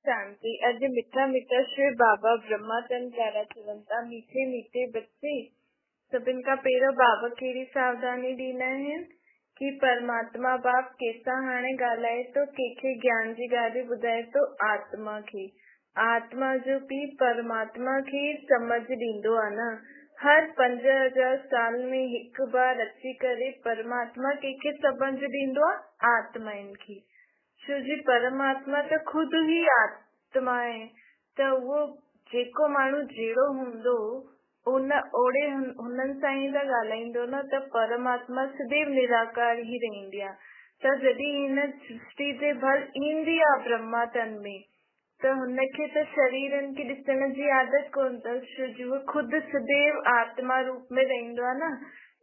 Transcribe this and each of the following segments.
शांति। अज मिठा मिठा श्री बाबा ब्रह्माचंद प्यारा चवंता मीठे मीठे बच्चे सभिन का पहिरियों बाबा कहिड़ी सावधानी ॾींदा आहिनि कि परमात्मा बाप केसां हाणे ॻाल्हाए तो कंहिंखे ज्ञान जी ॻाल्हि ॿुधाए तो आत्मा जो पीउ परमात्मा खे समझ ॾींदो आहे न। हर 5000 साल में हिकु बार अची करे परमात्मा कंहिंखे समझ ॾींदो आहे आत्माउनि खे। छो जी परमात्मा त खुद ही आत्मा है, त वो जेको माण्हू जहिड़ो हूंदो उन ओड़े हुननि सां ई त ॻाल्हाईंदो न। त परमात्मा सदैव निराकार ही रहंदी आहे। त जॾहिं हिन सृष्टि ते भल ईंदी आहे ब्रह्मा तन में त हुनखे त शरीरनि खे ॾिसण जी आदत कोन अथसि, छो जो वो खुद सदैव आत्मा रूप में रहंदो आहे न।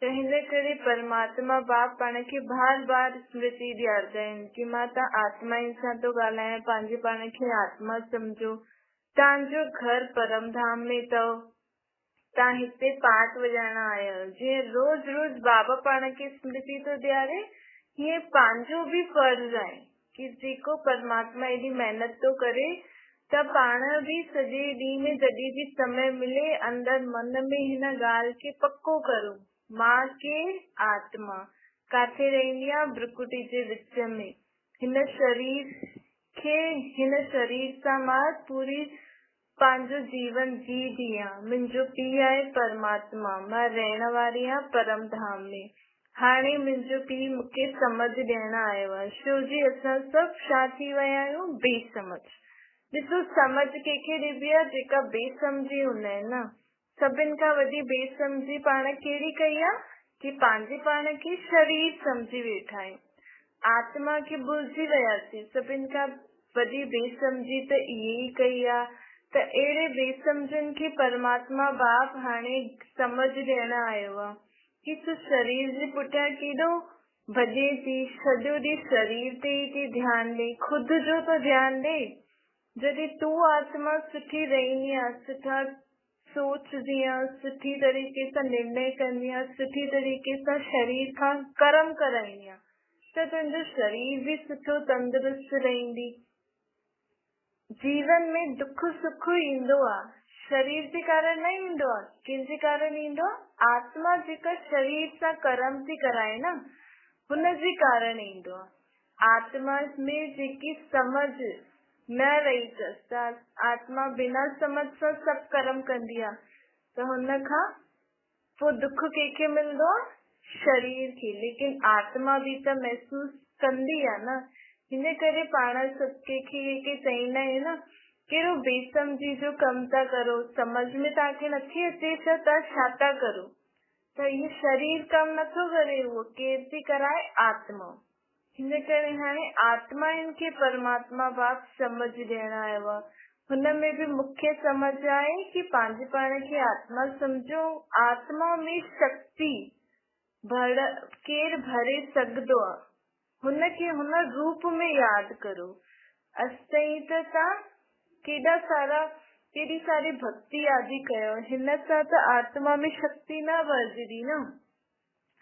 त हिन करे परमात्मा बाप पाण खे बार बार स्मृति ॾियारंदा आहिनि कि मां तव्हां आत्माउनि सां थो ॻाल्हायां, पंहिंजे पाण खे आत्मा सम्झो। तव्हांजो घर परम धाम में अथव, तव्हां हिते पाठ वॼाइण आया आहियो। जीअं रोज रोज बाबा पाण खे स्मृति थो ॾियारे, हीअं पंहिंजो बि फर्ज़ आहे कि जेको परमात्मा एॾी महिनत थो करे त पाण बि सॼे ॾींहं में जॾहिं बि समय मिले अंदर मन में हिन ॻाल्हि खे पक्को करो, मां के आत्मा काथे रहंदी आहे, ब्रकुटी जे विच में। हिन शरीर सां मां पूरी पंहिंजो जीवन जींदी आहियां। मुंहिंजो पीउ आहे परमात्मा, मां रहण वारी आहियां परम धाम में। हाणे मुंहिंजो पीउ मूंखे समझ ॾियण आयो आहे। छो जी असां सभु छा थी विया आहियूं, बेसमझ। ॾिसो समझ कंहिंखे ॾिबी आहे, जेका बेसमझी हूंदा आहिनि न। सभिनि खां वॾी बेसमझी पाण कहिड़ी कई आहे कि पंहिंजे पाण खे शरीर समझी वेठा आहियूं, आत्मा खे भुलिजी वियासीं। सभिनि खां वॾी बेसमझी त इहे ई कई आहे। त अहिड़े बेसमझनि खे परमात्मा बाप हाणे समझ ॾियण आयो आहे कि तूं शरीर जे पुठियां केॾो भॼे थी, सॼो ॾींहुं शरीर ते ई थी ध्यानु ॾे, खुद जो त ध्यानु ॾे। जॾहिं तूं आत्मा सुठी रहंदी आहे, सुठा सोचदी आहे, सुठी तरीक़े सां निर्णय कंदी आहे, सुठी तरीक़े सां शरीर खां कर्म कराईंदी आहे, त तुंहिंजो शरीर बि सुठो तंदुरुस्त रहंदी। जीवन में दुख सुख ईंदो आहे, शरीर जे कारण न ईंदो आहे। कंहिंजे कारण ईंदो आहे? आत्मा जेका शरीर सां कर्म थी कराए न, हुन जे कारण ईंदो आहे। आत्मा में जेकी समझ न रही अथसि, आत्मा बिना समझ सां सभु कर्म कंदी आहे, त हुन खां पोइ दुख कंहिंखे मिलंदो आहे? शरीर खे। लेकिन आत्मा बि त महसूस कंदी आहे न। हिन करे पाण सभु कंहिंखे चईंदा आहियूं न, कहिड़ो बेसमझी जो कमु था करो, समझ में तव्हांखे नथी अचे छा, तव्हां छा था करो? त इहो शरीर कमु नथो करे, उहो केर थी कराए? आत्मा। हिन करे हाणे आत्माउनि खे परमात्मा बाप समझ ॾियण आयो आहे। हुन में बि मुख्य समझ आहे कि पंहिंजे पाण खे आत्मा सम्झो। आत्मा में शक्ति केर भरे सघंदो आहे, हुनखे हुन रूप में यादि करो। असां त तव्हां केॾी सारी भक्ति आदि कयो, हिन सां त आत्मा में शक्ति न भरजंदी न।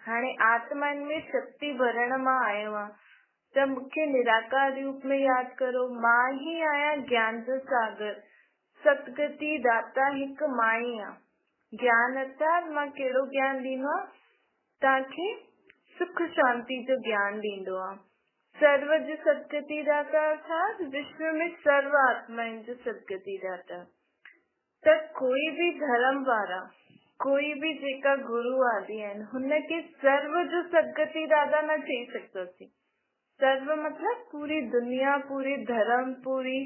हाणे आत्माउनि में शक्ति भरण मां आयो आहे त मूंखे निराकार रूप में यादि करो। मां ही आहियां ज्ञान जो सागर, सतगति दाता हिकु मां ई आहियां। ज्ञान अर्थात मां कहिड़ो ज्ञान ॾींदो आहे? तव्हांखे सुख शांति जो ज्ञान ॾींदो आहे। सर्व जो सदगति दाता अर्थात विश्व में सर्व आत्माउनि जो सदगति दाता। त कोई बि धर्म वारा, कोई भी जेका गुरु आदि आहिनि, हुनखे सर्व जो सदगति दाता न चई सघंदासीं। सर्व मतलब पूरी दुनिया, पूरी धर्म, पूरी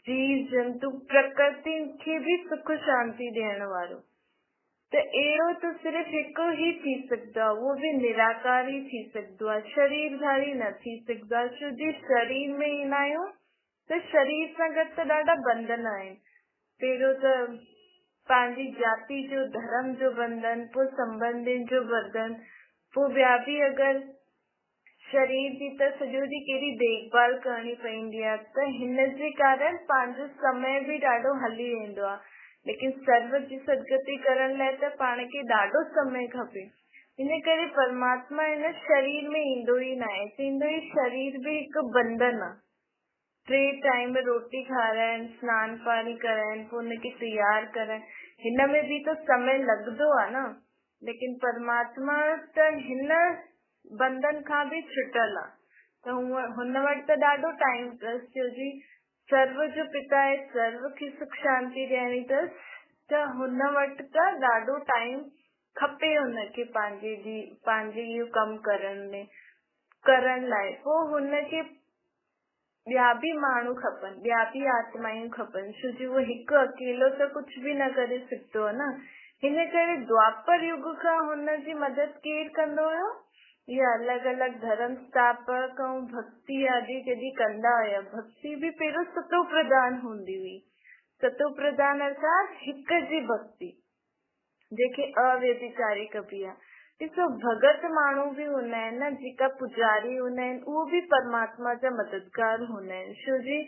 जीव जंतु, प्रकृति खे भी सुख शांति ॾियण वारो। त अहिड़ो त सिर्फ़ हिकु ही थी सघंदो आहे, उहो बि निराकार ही थी सघंदो आहे, शरीरधारी न थी सघंदो आहे। छो जी शरीर में ईंदा आहियूं त शरीर सां गॾु त ॾाढा बंधन आहिनि। पहिरियों त पंहिंजी जाति जो, धर्म जो बंधन, पोइ संबंधियुनि जो बंधन, पोइ ॿिया बि अगरि शरीर जी त सॼो ॾींहुं कहिड़ी देखभाल करणी पवंदी आहे, त हिन जे कारण पंहिंजो समय बि ॾाढो हली वेंदो आहे। लेकिन सर्व जी सदगति करण लाइ त पाण खे ॾाढो समय खपे। हिन करे परमात्मा हिन शरीर में ईंदो ई न आहे, चईंदो ही शरीर बि हिकु बंधन आहे। टे टाइम रोटी खाराइनि, सनानु पाणी कराइनि, पोइ हुनखे तैयार कराइनि, हिन में भी तो समय लगदो आहे न। लेकिन परमात्मा त हिन बंधन खां भी छुटल आहे, त हुन वटि त ॾाढो टाइम अथसि, छो जी सर्व जो पिता आहे, सर्व खे सुख शांति ॾियणी अथसि, त हुन वटि त ॾाढो टाइम खपे हुनखे पंहिंजे इहो कमु करण लाइ। पोइ हुनखे ॿिया बि माण्हू खपनि, ॿिया बि आत्मायूं खपनि, छो जो उहो हिकु अकेलो त कुझु बि न करे सघंदो आहे न। हिन करे द्वापर युग खां हुनजी मदद केरु कंदो हुयो? ये अलॻि अलॻि धर्म स्थापक ऐं भक्ति आदि जॾहिं कंदा हुया। भक्ति भी पहिरियों सतो प्रधान हूंदी हुई। सतो प्रधान अर्थात हिक जी भक्ति, जेके अव्यभिचारी कबी आहे। ॾिसो भगत माण्हू भी हूंदा आहिनि न, जेका पुजारी हूंदा आहिनि, उहो भी परमात्मा जा मददगार हूंदा आहिनि, छो जी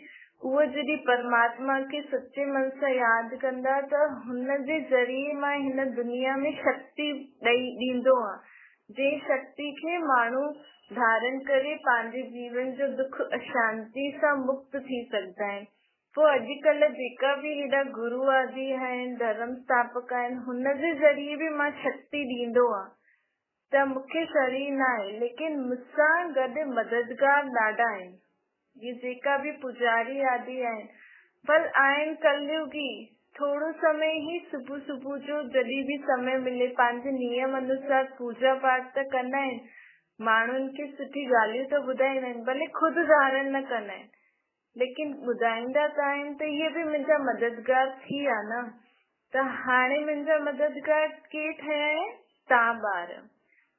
उहो जॾहिं परमात्मा खे सचे मन सां यादि कंदा त हुन जे ज़रिए मां हिन दुनिया में शक्ति ॾींदो आहे, जंहिं शक्ति खे माण्हू धारण करे पंहिंजे जीवन जो दुख अशांति सां मुक्त थी सघंदा आहिनि। पोइ अॼुकल्ह जेका भी हेॾा गुरु आदि आहिनि, धर्म स्थापक आहिनि, हुन जे ज़रिए भी मां शक्ति ॾींदो आहे त मूंखे शरीर न आहे, लेकिन मूंसां गॾु मददगार ॾाढा आहिनि। ये जेका भी पुजारी आदि आहिनि, पर आहिनि कलयुगी, थोरो समय ही सुबुह सुबुह जो जॾहिं भी समय मिले पंहिंजे नियम अनुसार पूजा पाठ त कंदा आहिनि, माण्हुनि खे सुठी ॻाल्हियूं त ॿुधाईंदा आहिनि, भले ख़ुदि धारण न कंदा आहिनि, लेकिन ॿुधाईंदा त आहिनि त इहे भी मुंहिंजा मददगार थी विया न। त हाणे मुंहिंजा मददगार केरु ठहिया आहिनि? तव्हां ॿार।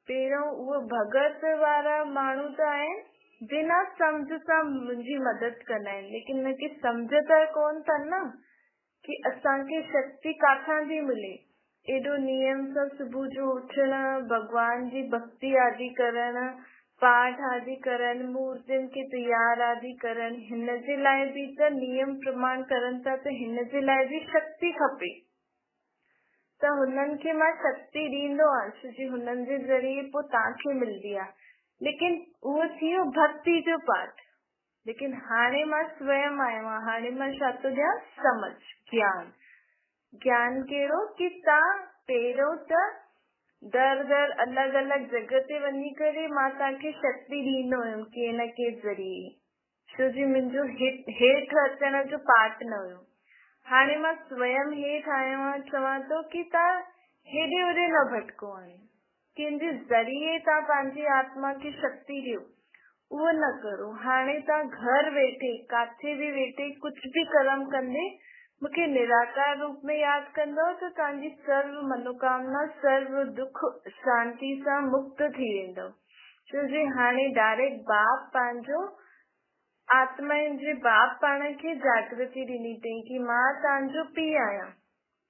पहिरियों उहे भगत वारा माण्हू त आहिनि, बिना सम्झ सां मुंहिंजी मदद कंदा आहिनि, लेकिन उनखे सम्झ त कोन अथनि न कि असांखे शक्ति काथां थी मिले। एॾो नियम सां सुबुह जो उथण, भगवान जी भक्ति आदि करण, पाठ आदि करण, मूर्तियुनि खे तैयार आदि करण, हिन जे लाइ भी त नियम प्रमाण करनि था, त हिन जे लाइ भी शक्ति खपे। त हुननि खे मां शक्ति ॾींदो आहियां, छो जी हुननि जे ज़रिए पोइ तव्हांखे मिलंदी आहे। लेकिन उहो थी वियो भक्ति जो पाठ। लेकिन हाणे मां स्वयं आयो आहियां, हाणे मां छा थो ॾियां? समझ, ज्ञान। ज्ञान कहिड़ो? कि तव्हां पहिरियों त दर दर अलॻि अलॻि जॻह ते वञी करे मां तव्हांखे शक्ति ॾींदो हुयमि के न के ज़रिए, छो जी मुंहिंजो हेठि अचण जो पाठ न हुयो। हाणे मां स्वयं हेठि आयो आहियां, चवां थो कि तव्हां हेॾे होॾे न भटको, हाणे कंहिंजे ज़रिए तव्हां पंहिंजी आत्मा खे शक्ति ॾियो, उहो न करो। हाणे तव्हां घर वेठे, काथे बि वेठे, कुझु बि कर्म कंदे मूंखे निराकार रूप में यादि कंदो त तव्हांजी सर्व मनोकामना, सर्व दुख शांति सां मुक्त थी वेंदव। छो जी हाणे डायरेक्ट बाप पंहिंजो आत्माउनि जे बाप पाण खे जागृति ॾिनी अथई कि मां तव्हांजो पीउ आहियां।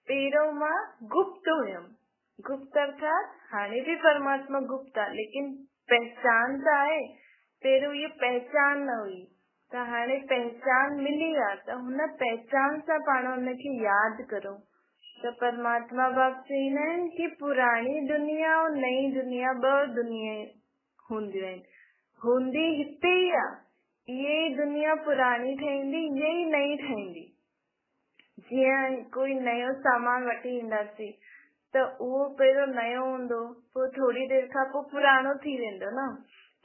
पहिरियों मां गुप्त हुयमि, गुप्त अर्थात हाणे भी परमात्मा गुप्त आहे, लेकिन पहचान त आहे। पहिरियों ये पहचान न हुई, त हाणे पहचान मिली आहे, त हुन पहचान सां पाण हुनखे यादि करो। त परमात्मा बाप चवंदा आहिनि कि पुराणी दुनिया ऐं नई दुनिया ॿ दुनिया हूंदियूं आहिनि। हूंदी हिते ई आहे, ये दुनिया पुरानी ठहींदी, ये ई नई ठहींदी। जीअं कोई नयो सामान वठी ईंदासीं त उहो पहिरियों नयो हूंदो, पोइ थोरी देरि खां पोइ पुराणो थी वेंदो न।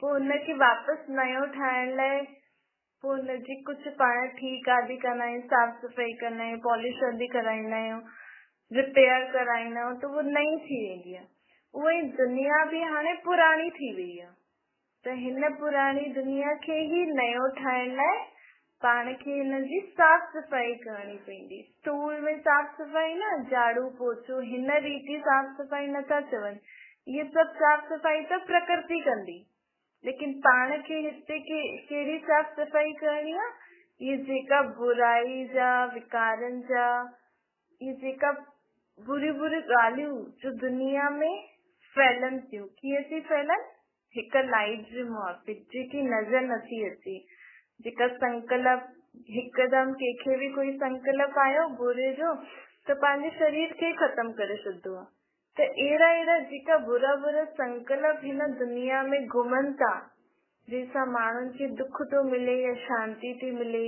पोइ हुनखे वापसि नयो ठाहिण लाइ पोइ हुनजी कुझु पाण ठीकु आदि कंदा आहियूं, साफ़ सफ़ाई कंदा आहियूं, पॉलिश आदि कराईंदा आहियूं, रिपेयर कराईंदा आहियूं, त उहो नई थी वेंदी आहे। उहा ई दुनिया भी हाणे पुराणी थी वई आहे। त हिन पुराणी दुनिया खे ही नयो ठाहिण लाइ पाण खे हिनजी साफ़ सफ़ाई करणी पवंदी। स्टूल में साफ़ सफ़ाई न, झाड़ू पोछो, हिन रीति साफ़ सफ़ाई नथा चवनि। ये सभु साफ़ सफ़ाई त प्रकृति कंदी, लेकिन पाण खे हिते कहिड़ी साफ़ सफ़ाई करणी आहे? ये जेका बुराई जा, विकारनि जा, ये जेका बुरी बुरी ॻाल्हियूं जो दुनिया में फैलनि थियूं, कीअं थी फैलनि? हिक लाइट जे मुआफ़िक, जेकी नज़र नथी अचे, जेका संकल्प हिकदमि कंहिंखे भी कोई संकल्प आयो बुरे जो त पंहिंजे शरीर खे ख़तम करे छॾंदो आहे। त अहिड़ा जेका बुरा बुरा संकल्प हिन दुनिया में घुमनि था, जैसा माण्हुनि खे दुख तो मिले या शांति थी मिले,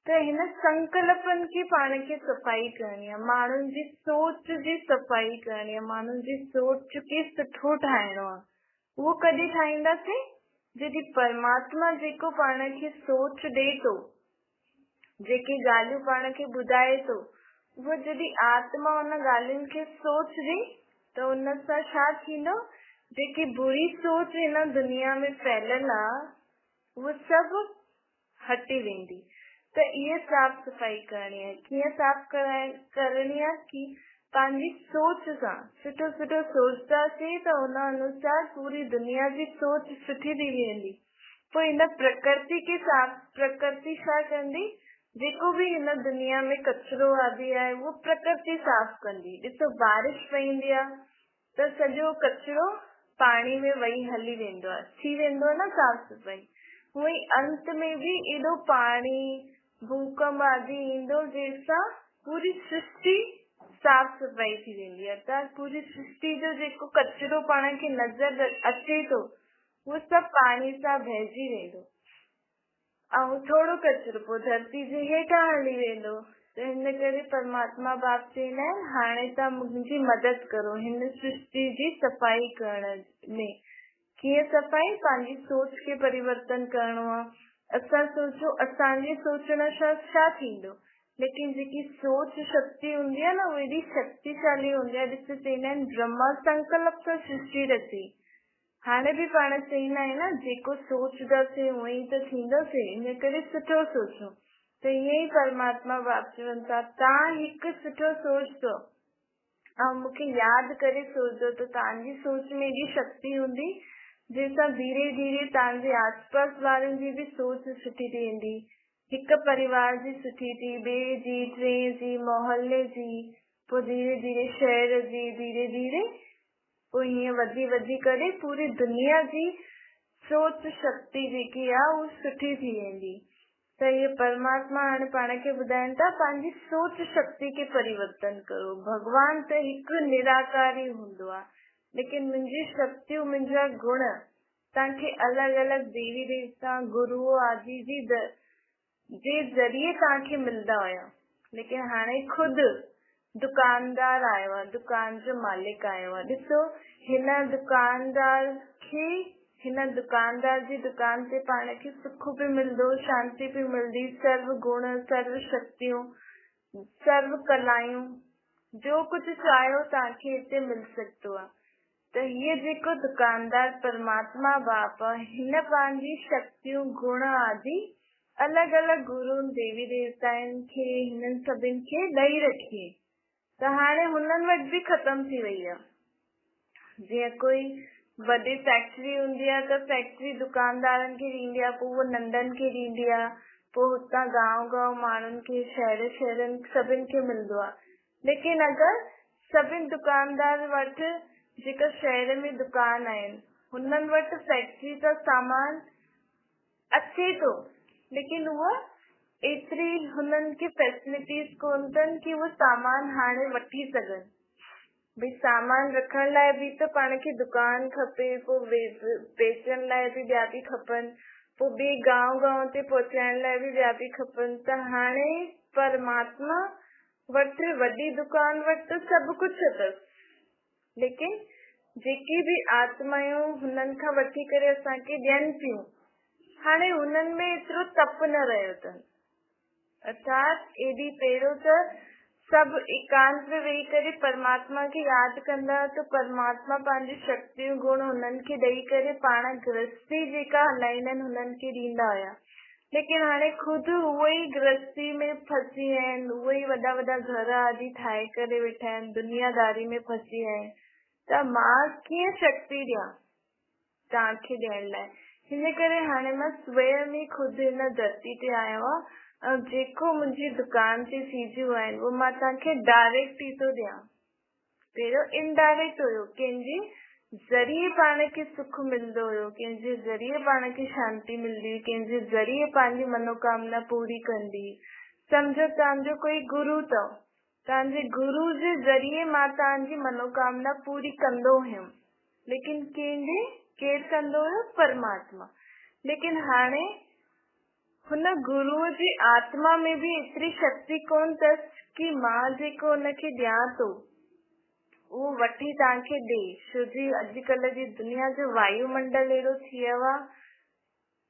त हिन संकल्पन की पाण खे सफ़ाई करणी आहे, माण्हुनि जी सोच जी सफ़ाई करणी आहे, माण्हुनि जी सोच खे सुठो ठाहिणो आहे। उहो कॾहिं ठाहींदासीं जॾहिं परमात्मा जेको पाण खे सोच ॾे थो, जेकी ॻाल्हियूं पाण खे ॿुधाए थो, उहो जॾहिं आत्मा उन ॻाल्हियुनि खे सोचदी त उन सां छा थींदो, जेकी बुरी सोच हिन दुनिया में फैलियल आहे उहो सभु हटी वेंदी। त इहे साफ़ सफ़ाई करणी आहे। कीअं साफ़ करणी आहे कि पंहिंजी सोच सां सुठो सुठो सोचतासीं त उन अनुसार पूरी दुनिया जी सोच सुठी थी वेंदी। पोइ हिन प्रकृति खे साफ़, प्रकृति छा कंदी, जेको भी हिन दुनिया में कचरो आदि आहे उहो प्रकृति साफ़ कंदी। ॾिसो बारिश पईंदी आहे त सॼो कचरो पाणी में वही हली वेंदो आहे, थी वेंदो आहे न साफ़ सफ़ाई। उहो ई अंत में भी एॾो पाणी भूकंप आदि ईंदो जंहिंसां पूरी सृष्टि साफ़ सफ़ाई थी वेंदी आहे। त पूरी सृष्टि जो जेको कचरो पाण खे नज़र अचे थो उहो सभु पाणी सां बहिजी वेंदो, ऐं थोरो कचरो पोइ धरती जे हेठां हली वेंदो। त हिन करे परमात्मा बाप चवंदा आहिनि, हाणे तव्हां मुंहिंजी मदद करो हिन सृष्टि जी सफ़ाई करण में। कीअं सफ़ाई, पंहिंजी सोच खे परिवर्तन करणो आहे। असां सोचो, असांजे सोचण सां छा थींदो, लेकिन जेकी सोच शक्ति हूंदी आहे न उहा एॾी शक्तिशाली हूंदी आहे। ॾिसो चवंदा आहिनि ब्रह्मा संकल्प सां सृष्टि रची। हाणे भी पाण चवंदा आहियूं न, जेको सोचंदासीं उहो ई त थींदोसीं, इन करे सुठो सोचो। त ईअं ई परमात्मा बाप चवनि था, तव्हां हिकु सुठो सोचो ऐं मूंखे यादि करे सोचो त तव्हांजी सोच में एॾी शक्ति हूंदी जंहिंसां धीरे धीरे तव्हांजे आसपास वारनि जी भी सोच सुठी थी वेंदी। हिकु परिवार जी सुठी थी, ॿिए जी, टे जी, मोहल्ले जी, पोइ धीरे धीरे शहर जी, धीरे धीरे पोइ हीअं वधी वधी करे पूरी दुनिया जी सोच शक्ति जेकी आहे उहा सुठी थी वेंदी। त इहे परमात्मा हाणे पाण खे ॿुधाइनि था, पंहिंजी सोच शक्ति खे परिवर्तन करो। भगवान त हिकु निराकार ई हूंदो आहे, लेकिन मुंहिंजी शक्तियूं, मुंहिंजा गुण तव्हांखे अलॻि अलॻि देवी देवता, गुरू आदि जे ज़रिए तव्हांखे मिलंदा हुया, लेकिन हाणे खुदि दुकानदार आयो आहे, दुकान जो मालिक आयो आहे। ॾिसो हिन दुकानदार जी दुकान ते पाण खे सुख भी मिलंदो, शांति भी मिलंदी, सर्व गुण, सर्व शक्तियूं, सर्व कलायूं, जो कुछ चाहियो तव्हांखे हिते मिल सघंदो आहे। त हीअ जेको दुकानदार परमात्मा बाप आहे, हिन पंहिंजी शक्तियूं, गुण आदि अलॻि अलॻि गुरू देवी देवताउनि खे, हिननि सभिनि खे ॾेई रखी। त हाणे हुननि वटि भी ख़तम थी वई आहे। जीअं कोई वॾी फैक्ट्री हूंदी आहे त फैक्ट्री दुकानदारनि खे ॾींदी आहे, पोइ उहो नंढनि खे ॾींदी आहे, पोइ हुतां गांव गांव माण्हुनि खे, शहर शहरनि सभिनि खे मिलंदो आहे। लेकिन अगरि सभिनि दुकानदार वटि, जेका शहर में दुकान आहिनि, हुननि वटि फैक्ट्री जो सामान अचे थो, लेकिन उहा एतिरी हुननि खे फैसिलिटीज़ कोन अथनि कि उहो सामान हाणे वठी सघनि। भई सामान रखण लाइ भी त पाण खे दुकान खपे, पोइ बेचण लाइ भी ॿिया भी खपनि, पोइ ॿिए गांव गांव ते पहुचाइण लाइ भी ॿिया भी खपनि। त हाणे परमात्मा वटि, वॾी दुकान वटि त सभु कुझु अथसि, लेकिन जेकी भी आत्मायूं हुननि खां वठी करे असांखे ॾियनि पियूं, हाणे हुननि में एतिरो तप न रहियो अथनि। अर्थात एॾी पहिरियों त सभु एकांत में वेही करे परमात्मा खे यादि कंदा, त परमात्मा पंहिंजी शक्तियूं, गुण हुननि खे ॾेई करे पाण गृहस्थी जेका हलाईंदा आहिनि हुननि खे ॾींदा हुया। लेकिन हाणे खुदि उहो ई गृहस्थी में फसी आहिनि, उहो ई वॾा वॾा घर आदि ठाहे करे वेठा आहिनि, दुनियादारी में फसी आहिनि। त मां कीअं शक्ति ॾियां तव्हांखे ॾियण लाइ? हिन करे हाणे मां स्वयं ई खुदि हिन धरती ते आयो आहे, ऐं जेको मुंहिंजी दुकान ते चीजूं आहिनि उहो मां तव्हांखे डायरेक्ट ई थो ॾियां। पहिरियों इनडायरेक्ट हुयो, कंहिंजे ज़रिए पाण खे सुख मिलंदो हुयो, कंहिंजे ज़रिए पाण खे शांति मिलंदी, कंहिंजे ज़रिए पंहिंजी मनोकामना पूरी कंदी। सम्झो तव्हांजो कोई गुरू अथव, तव्हांजे गुरू जे ज़रिए मां तव्हांजी मनोकामना पूरी कंदो हुयमि, लेकिन केरु कंदो हुयो? परमात्मा। लेकिन हाणे हुन गुरुअ जी आत्मा में भी एतिरी शक्ति कोन अथसि कि मां जेको हुनखे ॾियां थो उहो वठी तव्हांखे ॾे। छो जी अॼुकल्ह जी दुनिया जो वायुमंडल अहिड़ो थी वियो आहे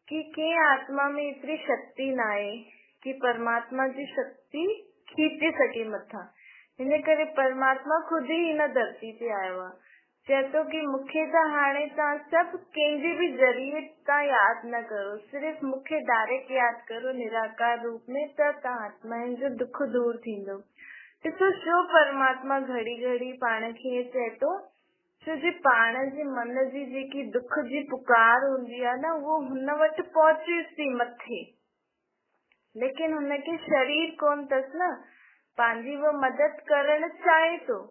कि कंहिं आत्मा में एतिरी शक्ति न आहे कि परमात्मा जी शक्ति खींचे सके मथां। हिन करे परमात्मा खुद ही हिन धरती ते आयो आहे। चए थो कि मूंखे त हाणे तव्हां सभु कंहिंजे बि ज़रिए तव्हां यादि न करो, सिर्फ़ मूंखे डायरेक्ट यादि करो निराकार रूप में, त तव्हां आत्माउनि जो दुख दूर थींदो। ॾिसो छो परमात्मा घड़ी घड़ी पाण खे चए थो, छो जी पाण जे मन जी जेकी दुख जी पुकार हूंदी आहे न, उहो हुन वटि पहुचेसि थी मथे, लेकिन हुनखे शरीर कोन अथसि न, पंहिंजी वो मदद करण चाहे थो।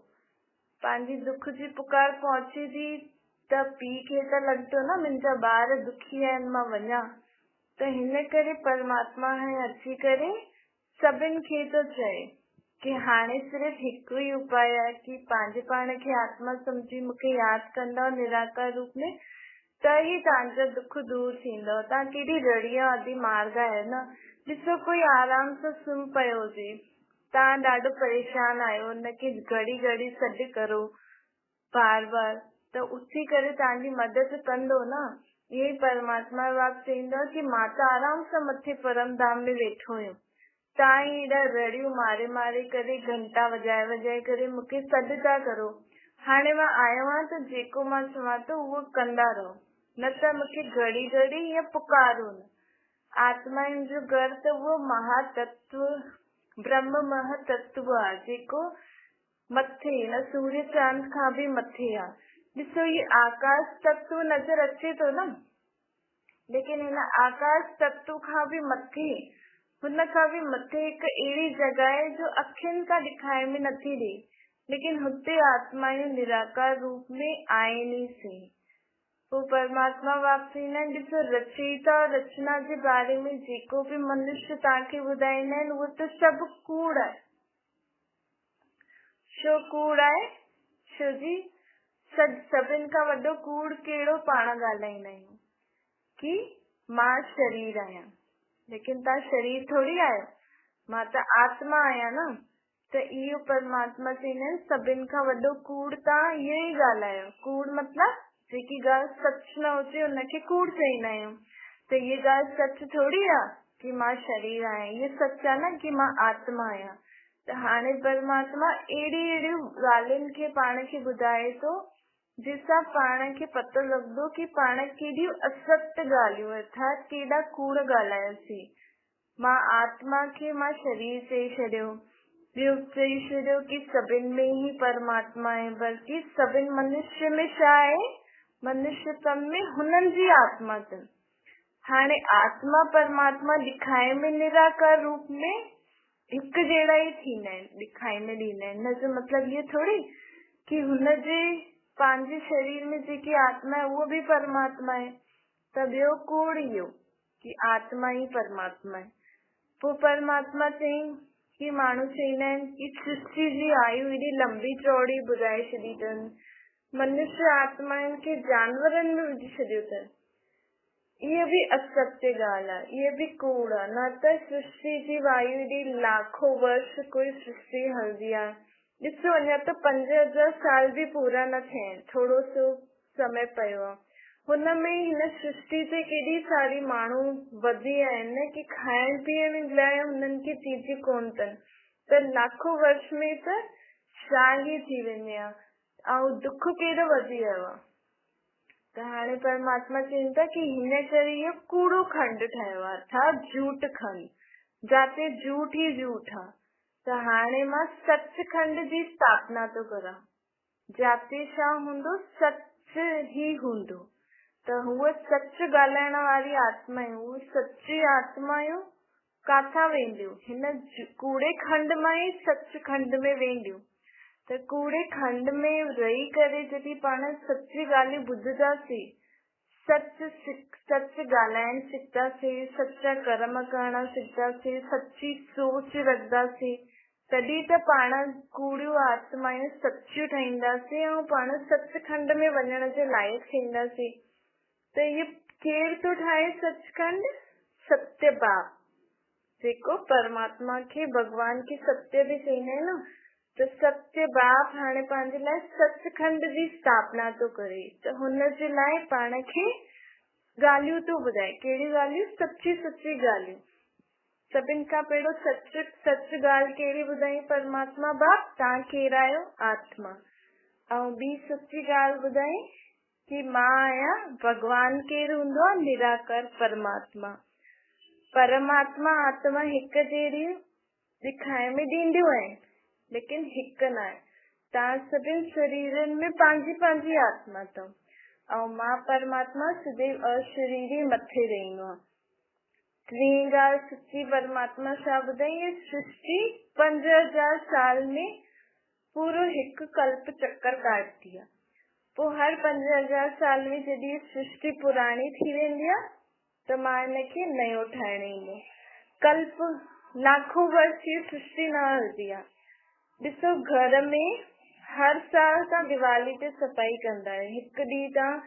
पंहिंजी दुख जी पुकार पहुचे थी त पीउ खे त लॻंदो न मुंहिंजा ॿार दुखी आहिनि, मां वञा। त हिन करे परमात्मा हाणे अची करे सभिनि खे थो चए कि हाणे सिर्फ़ हिकु ई उपाय आहे कि पंहिंजे पाण खे आत्मा सम्झी मूंखे यादि कंदव निराकार रूप में, त ई तव्हांजा दुख दूर थींदव। तव्हां केॾी रड़िया आदि मार्ग आहे न। ॾिसो कोई आराम सां सुम्ही पियो हुजे, तव्हां ॾाढो परेशान आहियो, हुनखे घड़ी घड़ी सॾु करो बार बार, त उथी करे तव्हांजी मदद कंदो न। इहे परमात्मा बाप चईंदो कि मां त आराम सां मथे परम धाम में वेठो हुयो, तव्हां ई एॾा रड़ियूं मारे मारे करे घंटा वॼाए वॼाए करे मूंखे सॾु था करो। हाणे मां आयो आहियां त जेको मां चवां थो उहो कंदा रहो, न त मूंखे घड़ी घड़ी ईअं पुकारो न। आत्माउनि जो घर त उहो महातत्व ब्रह्म महतत्व आहे जेको मथे न सूर्य चांद खां बि मथे आहे। ॾिसो ये आकाश तत्व नज़र अचे थो न, लेकिन हिन आकाश तत्व खां बि मथे, हुन खां बि मथे हिकु अहिड़ी जॻह आहे जो अखियुनि खां ॾेखारे में नथी ॾे, लेकिन हुते आत्माऊं निराकार रूप में आहिनि ई से। पोइ परमात्मा वापसी न ॾिसो रचयिता और रचना जे बारे में जेको बि मनुष्य तव्हांखे ॿुधाईंदा आहिनि उहो त सभु कूड़ आहे। छो कूड़ आहे? छो जी सभिनि खां वॾो कूड़ कहिड़ो पाण ॻाल्हाईंदा आहियूं कि मां शरीर आहियां, लेकिन तव्हां शरीर थोरी आहियो, मां त आत्मा आहियां न। त इहो परमात्मा चईंदा आहिनि सभिनि खां वॾो कूड़ तव्हां इहो ई ॻाल्हायो। कूड़ मतिलबु जेकी ॻाल्हि सच न हुजे हुनखे कूड़ चईंदा आहियूं। त इहा ॻाल्हि सच थोरी आहे कि मां शरीर आहियां, इहे सच आहे न कि मां आत्मा आहियां। त हाणे परमात्मा अहिड़ी अहिड़ियूं ॻाल्हियुनि खे पाण खे ॿुधाए थो जंहिंसां पाण खे पतो लॻंदो कि पाण केॾियूं असत्य ॻाल्हियूं अर्थात केॾा कूड़ ॻाल्हायोसीं। मां आत्मा खे मां शरीर चई छॾियो, ॿियो चई छॾियो कि सभिनि में ही परमात्मा आहे, बल्कि सभिनि मनुष्य में छा आहे, मनुष्यतम में हुननि जी आत्मा अथनि। हाणे आत्मा परमात्मा ॾेखारे में निराकार रूप में हिकु जहिड़ा ई थींदा आहिनि, ॾेखारे में ॾींदा आहिनि। हिन जो मतिलबु इहो थोरी कि हुनजे पंहिंजे शरीर में जेकी आत्मा आहे उहो बि परमात्मा आहे। त ॿियो कूड़ इहो कि आत्मा ई परमात्मा आहे। पोइ परमात्मा चई कि माण्हू चईंदा आहिनि कि सृष्टि जी आयु एॾी लंबी चौड़ी ॿुधाए छॾी अथनि, मनुष्य आत्माउनि खे जानवरनि में विझी छॾियो अथनि। इहा बि असत्य ॻाल्हि आहे, इहा बि कूड़ आहे। न त सृष्टि जी वायु एॾी लाखों वर्ष कोई सृष्टि हलंदी आहे। ॾिसो अञा त 5000 साल बि पूरा न थिया आहिनि, थोरो सो समय पियो आहे। हुनमें हिन सृष्टि ते केॾी सारी माण्हू वधी आहिनि कि खाइण पीअण लाइ हुननि खे चीज कोन अथनि, त लाखों वर्ष में त छा ई थी वेंदी आहे ऐं दुख केॾो वधी वियो आहे। त हाणे परमात्मा चवनि था कि हिन करे इहो कूड़ो खंड ठहियो आहे, अर्थात झूठ खंड, जाते झूठ ई झूठ आहे। त हाणे मां सचखंड जी स्थापना थो करां, जाते छा हूंदो, सच ही हूंदो। त हूअ सच ॻाल्हाइण वारी आत्मायूं, उहे सची आत्मायूं काथां वेंदियूं? हिन कूड़े खंड मां ई सचखंड में वेंदियूं। त कूड़े खंड में रही करे जॾहिं पाण सची ॻाल्हियूं ॿुधंदासीं, सच ॻाल्हाइण सिखंदासीं, सच्चा कर्म करण सिखंदासीं, सची सोच रखंदासीं, तॾहिं त पाण कूड़ियूं आत्मायूं सचियूं ठहींदासीं ऐं पाण सचखंड में वञण जे लाइक़ु थींदासीं। त इहे केर तो ठाहे सचखंड? सत्य बाप, जेको परमात्मा खे भगवान खे सत्य भी चईंदा आहिनि न, तो सत्य बाप हाणे पंहिंजे लाइ सचखंड जी स्थापना तो करे। त हुनजे लाइ पाण खे ॻाल्हियूं तो ॿुधाए। कहिड़ी ॻाल्हियूं? सच्ची सच्ची ॻाल्हियूं। सभिनि खां पहिरियों सच ॻाल्हि कहिड़ी ॿुधाई परमात्मा बाप? तव्हां केरु आहियो? आत्मा। ऐं ॿी सच्ची ॻाल्हि ॿुधाई कि मां आहियां भगवान। केरु हूंदो आहे? निराकार परमात्मा। परमात्मा आत्मा हिकु जहिड़ी दिखाए में ॾींदियूं आहिनि, लेकिन हिकु न आहे। तव्हां सभिनि शरीरनि में पंहिंजी पंहिंजी आत्मा अथव, ऐं मां परमात्मा सदैव अशरीरी मथे रहंदो आहे। टी ॻाल्हि सच्ची परमात्मा छा ॿुधाई? ये सृष्टि 5000 साल में पूरो हिकु कल्प चक्कर काटदी आहे। पोइ हर 5000 साल में जॾहिं सृष्टि पुराणी थी वेंदी आहे त मां हिनखे नयो ठाहिण ईंदो। कल्प लाखों वर्ष जी सृष्टि न हलदी आहे। ॾिसो, घर में हर साल तव्हां दिवाली ते सफ़ाई कंदा आहियो। हिकु ॾींहुं तव्हां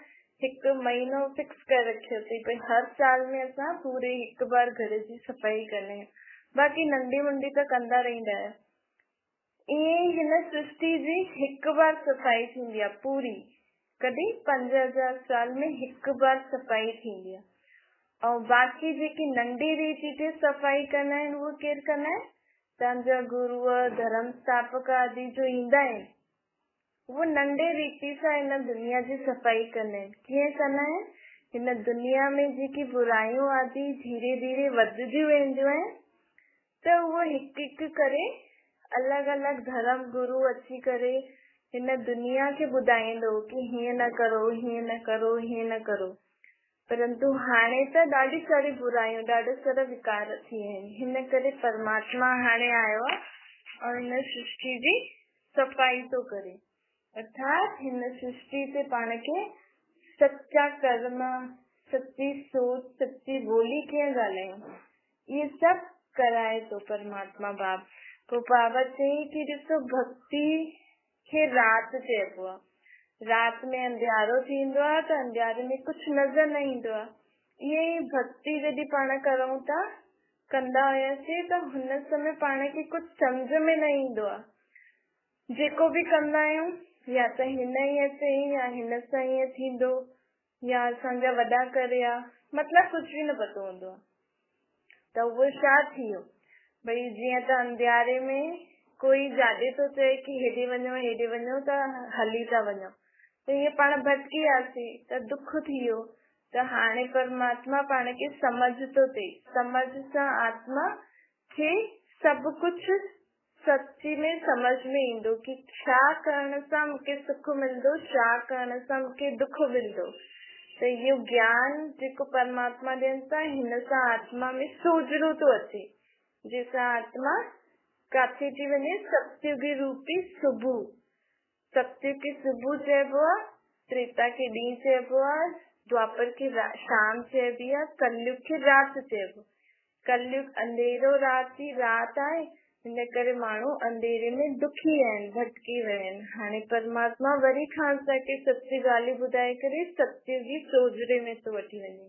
हिकु महीनो फिक्स करे रखियो अथई भई हर साल में असां पूरे हिकु बार घर जी सफ़ाई कंदा आहियूं। बाक़ी नंढी मुंढी त कंदा रहंदा आहियो। ईअं हिन सृष्टि जी हिकु बार सफ़ाई थींदी आहे पूरी। कॾहिं? 5000 साल में हिकु बार सफ़ाई थींदी आहे। ऐं बाक़ी जेकी नंढी रीति ते सफ़ाई कंदा आहिनि उहे केरु कंदा आहिनि? तव्हांजा गुरूअ, धर्म स्थापक आदि जो ईंदा आहिनि, वो नंढे रीति सां हिन दुनिया जी सफ़ाई कंदा आहिनि। कीअं कंदा आहिनि? हिन दुनिया में जेकी बुराइयूं आदि धीरे धीरे वधदियूं वेंदियूं आहिनि, त उहो हिकु हिकु करे अलॻि अलॻि धर्म गुरू अची करे हिन दुनिया खे ॿुधाईंदो कि हीअं न करो, हीअं न करो, हीअं न करो। परंतु हाणे त ॾाढी सारी बुराइयूं, ॾाढा सारा विकार थी विया आहिनि। हिन करे परमात्मा हाणे आयो आहे और हिन सृष्टि जी सफ़ाई थो करे। अर्थात हिन सृष्टि ते पाण खे सच्चा कर्म, सच्ची सोच, सच्ची ॿोली कीअं ॻाल्हायूं, इहे सभु कराए थो परमात्मा बाप। पोइ बाबा चई कि ॾिसो, भक्ति खे राति चइबो आहे। राति में अंधियारो थींदो आहे त अंधियारे में कुझु नज़र न ईंदो आहे। ईअं ई भक्ति जॾहिं पाण करूं था, कंदा हुयासीं त हुन समय पाण खे कुझु सम्झ में न ईंदो आहे। जेको बि कंदा आहियूं या त हिन ईअं चई या हिन सां ईअं थींदो या असांजा वॾा करे आ, मतिलबु कुझु बि न पतो हूंदो आहे। त उहो छा थी वियो भई, जीअं त अंधियारे में कोई जाॾे थो चए कि हेॾे वञो त हली था वञो, त ईअं पाण भटकी वियासीं त दुख थी वियो। त हाणे परमात्मा पाण खे समझ थो ॾे। समझ सां आत्मा खे सभु कुझु सच्ची में समझ में ईंदो कि छा करण सां मूंखे सुख मिलंदो, छा करण सां मूंखे दुख मिलंदो। त इहो ज्ञान जेको परमात्मा ॾियनि था, हिन सां आत्मा में सोजरो थो अचे, जंहिंसां आत्मा काथे थी वञे? सत्युगी रूपी सुबुह। सत्य खे सुबुह चइबो आहे, त्रेता खे ॾींहुं चइबो आहे, द्वापर खे शाम चइबी आहे, कलयुग खे राति चइबो। कलयुग अंधेरो राति आहे, हिन करे माण्हू अंधेरे में दुखी आहिनि, भटकी विया आहिनि। हाणे परमात्मा वरी खां असांखे सच्ची ॻाल्हियूं ॿुधाए करे सत्य जी सोजरे में थो वठी वञे।